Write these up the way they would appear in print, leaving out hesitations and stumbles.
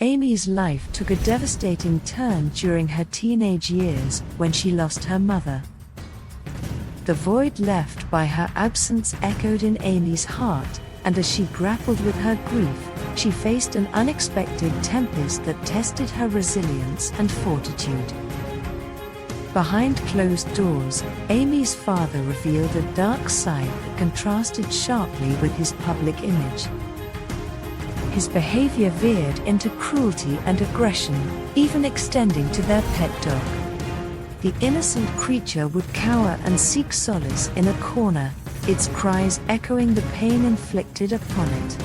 Amy's life took a devastating turn during her teenage years when she lost her mother. The void left by her absence echoed in Amy's heart, and as she grappled with her grief, she faced an unexpected tempest that tested her resilience and fortitude. Behind closed doors, Amy's father revealed a dark side that contrasted sharply with his public image. His behavior veered into cruelty and aggression, even extending to their pet dog. The innocent creature would cower and seek solace in a corner, its cries echoing the pain inflicted upon it.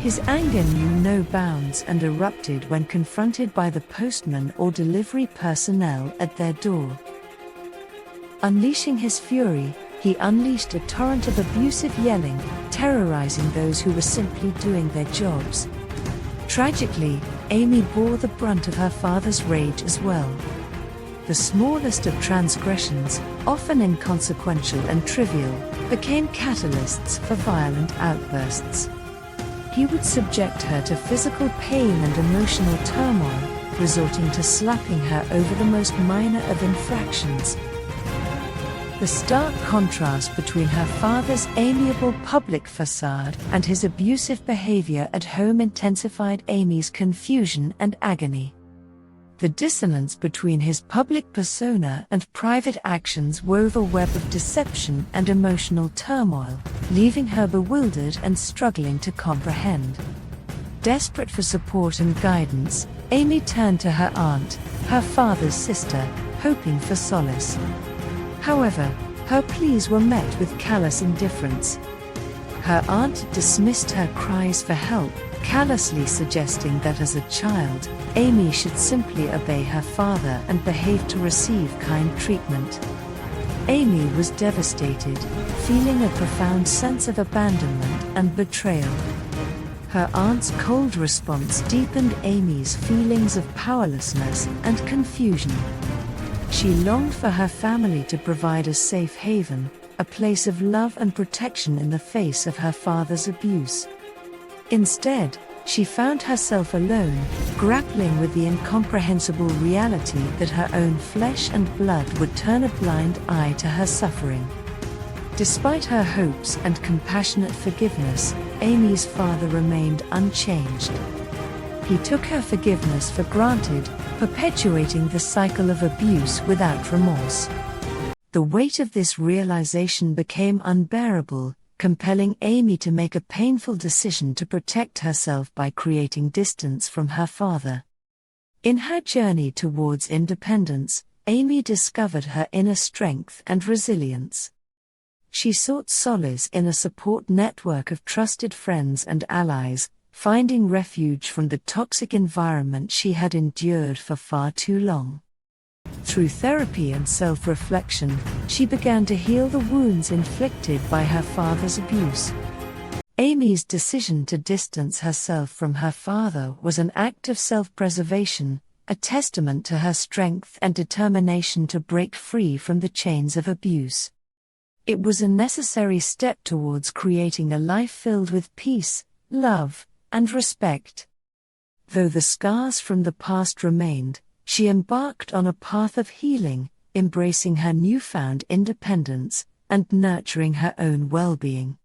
His anger knew no bounds and erupted when confronted by the postman or delivery personnel at their door. Unleashing his fury, he unleashed a torrent of abusive yelling, terrorizing those who were simply doing their jobs. Tragically, Amy bore the brunt of her father's rage as well. The smallest of transgressions, often inconsequential and trivial, became catalysts for violent outbursts. He would subject her to physical pain and emotional turmoil, resorting to slapping her over the most minor of infractions. The stark contrast between her father's amiable public facade and his abusive behavior at home intensified Amy's confusion and agony. The dissonance between his public persona and private actions wove a web of deception and emotional turmoil, leaving her bewildered and struggling to comprehend. Desperate for support and guidance, Amy turned to her aunt, her father's sister, hoping for solace. However, her pleas were met with callous indifference. Her aunt dismissed her cries for help, callously suggesting that as a child, Amy should simply obey her father and behave to receive kind treatment. Amy was devastated, feeling a profound sense of abandonment and betrayal. Her aunt's cold response deepened Amy's feelings of powerlessness and confusion. She longed for her family to provide a safe haven, a place of love and protection in the face of her father's abuse. Instead, she found herself alone, grappling with the incomprehensible reality that her own flesh and blood would turn a blind eye to her suffering. Despite her hopes and compassionate forgiveness, Amy's father remained unchanged. He took her forgiveness for granted, perpetuating the cycle of abuse without remorse. The weight of this realization became unbearable, compelling Amy to make a painful decision to protect herself by creating distance from her father. In her journey towards independence, Amy discovered her inner strength and resilience. She sought solace in a support network of trusted friends and allies, finding refuge from the toxic environment she had endured for far too long. Through therapy and self-reflection, she began to heal the wounds inflicted by her father's abuse. Amy's decision to distance herself from her father was an act of self-preservation, a testament to her strength and determination to break free from the chains of abuse. It was a necessary step towards creating a life filled with peace, love, and respect. Though the scars from the past remained, she embarked on a path of healing, embracing her newfound independence and nurturing her own well-being.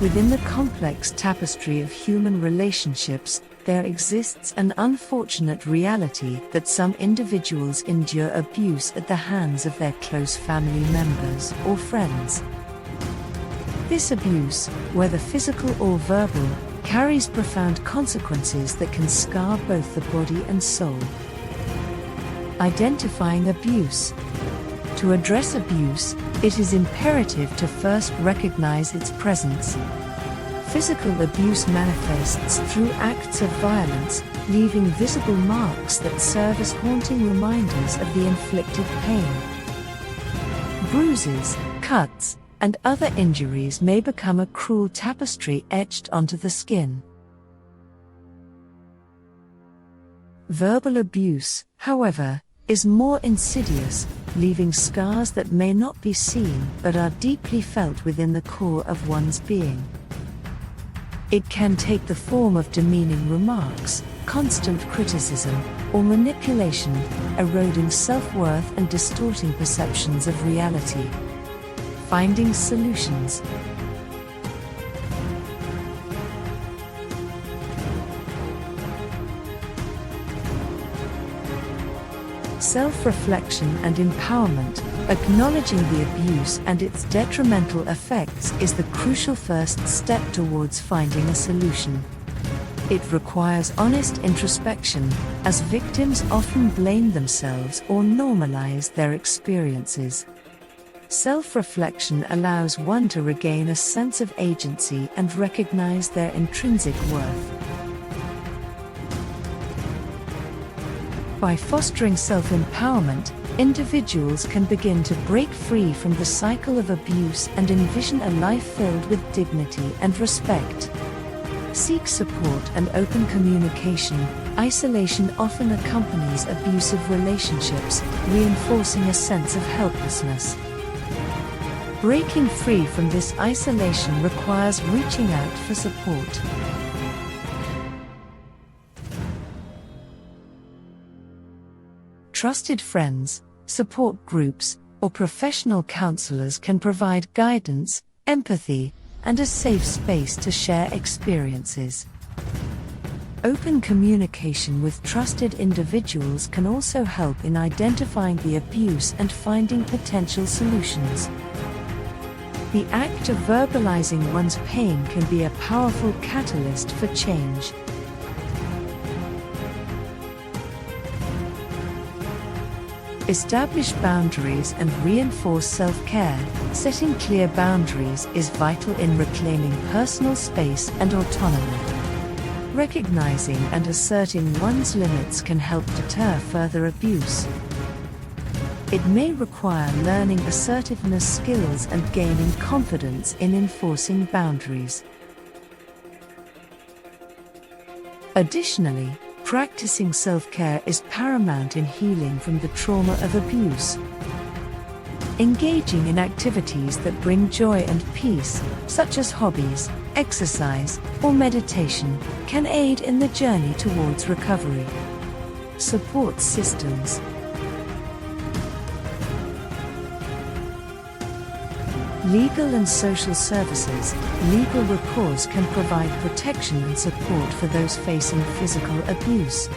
Within the complex tapestry of human relationships, there exists an unfortunate reality that some individuals endure abuse at the hands of their close family members or friends. This abuse, whether physical or verbal, carries profound consequences that can scar both the body and soul. Identifying abuse. To address abuse, it is imperative to first recognize its presence. Physical abuse manifests through acts of violence, leaving visible marks that serve as haunting reminders of the inflicted pain. Bruises, cuts, and other injuries may become a cruel tapestry etched onto the skin. Verbal abuse, however, is more insidious, leaving scars that may not be seen but are deeply felt within the core of one's being. It can take the form of demeaning remarks, constant criticism, or manipulation, eroding self-worth and distorting perceptions of reality. Finding solutions. Self-reflection and empowerment. Acknowledging the abuse and its detrimental effects is the crucial first step towards finding a solution. It requires honest introspection, as victims often blame themselves or normalize their experiences. Self-reflection allows one to regain a sense of agency and recognize their intrinsic worth. By fostering self-empowerment, individuals can begin to break free from the cycle of abuse and envision a life filled with dignity and respect. Seek support and open communication. Isolation often accompanies abusive relationships, reinforcing a sense of helplessness. Breaking free from this isolation requires reaching out for support. Trusted friends, support groups, or professional counselors can provide guidance, empathy, and a safe space to share experiences. Open communication with trusted individuals can also help in identifying the abuse and finding potential solutions. The act of verbalizing one's pain can be a powerful catalyst for change. Establish boundaries and reinforce self-care. Setting clear boundaries is vital in reclaiming personal space and autonomy. Recognizing and asserting one's limits can help deter further abuse. It may require learning assertiveness skills and gaining confidence in enforcing boundaries. Additionally, practicing self-care is paramount in healing from the trauma of abuse. Engaging in activities that bring joy and peace, such as hobbies, exercise, or meditation, can aid in the journey towards recovery. Support systems. Legal and social services. Legal recourse can provide protection and support for those facing physical abuse.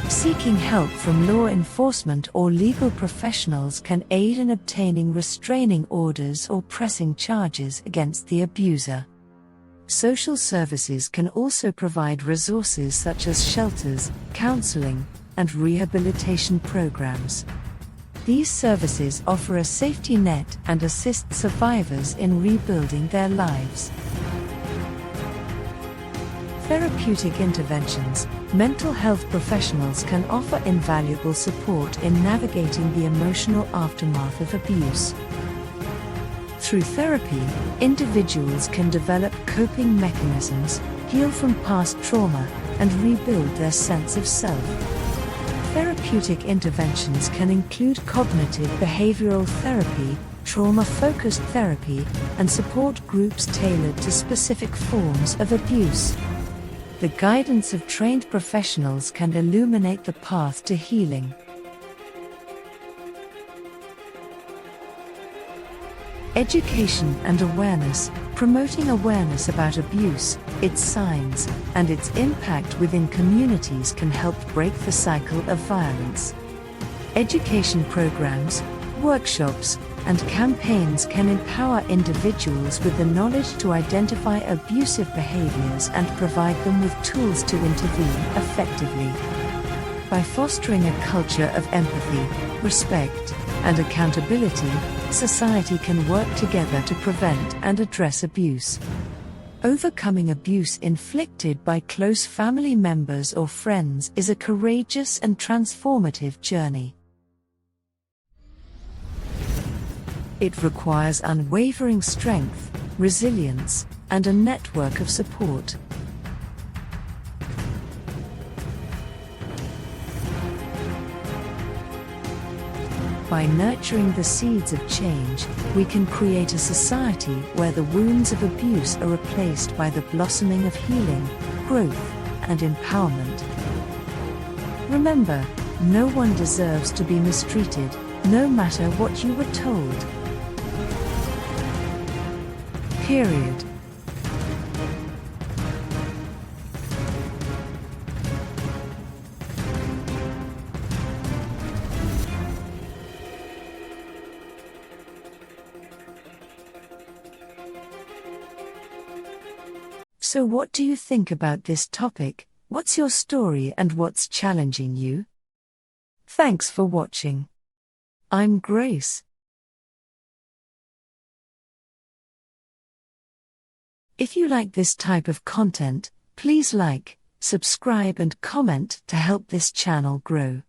Seeking help from law enforcement or legal professionals can aid in obtaining restraining orders or pressing charges against the abuser. Social services can also provide resources such as shelters, counseling, and rehabilitation programs. These services offer a safety net and assist survivors in rebuilding their lives. Therapeutic interventions. Mental health professionals can offer invaluable support in navigating the emotional aftermath of abuse. Through therapy, individuals can develop coping mechanisms, heal from past trauma, and rebuild their sense of self. Therapeutic interventions can include cognitive behavioral therapy, trauma-focused therapy, and support groups tailored to specific forms of abuse. The guidance of trained professionals can illuminate the path to healing. Education and awareness. Promoting awareness about abuse, its signs, and its impact within communities can help break the cycle of violence. Education programs, workshops, and campaigns can empower individuals with the knowledge to identify abusive behaviors and provide them with tools to intervene effectively. By fostering a culture of empathy, respect, and accountability, society can work together to prevent and address abuse. Overcoming abuse inflicted by close family members or friends is a courageous and transformative journey. It requires unwavering strength, resilience, and a network of support. By nurturing the seeds of change, we can create a society where the wounds of abuse are replaced by the blossoming of healing, growth, and empowerment. Remember, no one deserves to be mistreated, no matter what you were told. Period. So what do you think about this topic? What's your story and what's challenging you? Thanks for watching. I'm Grace. If you like this type of content, please like, subscribe and comment to help this channel grow.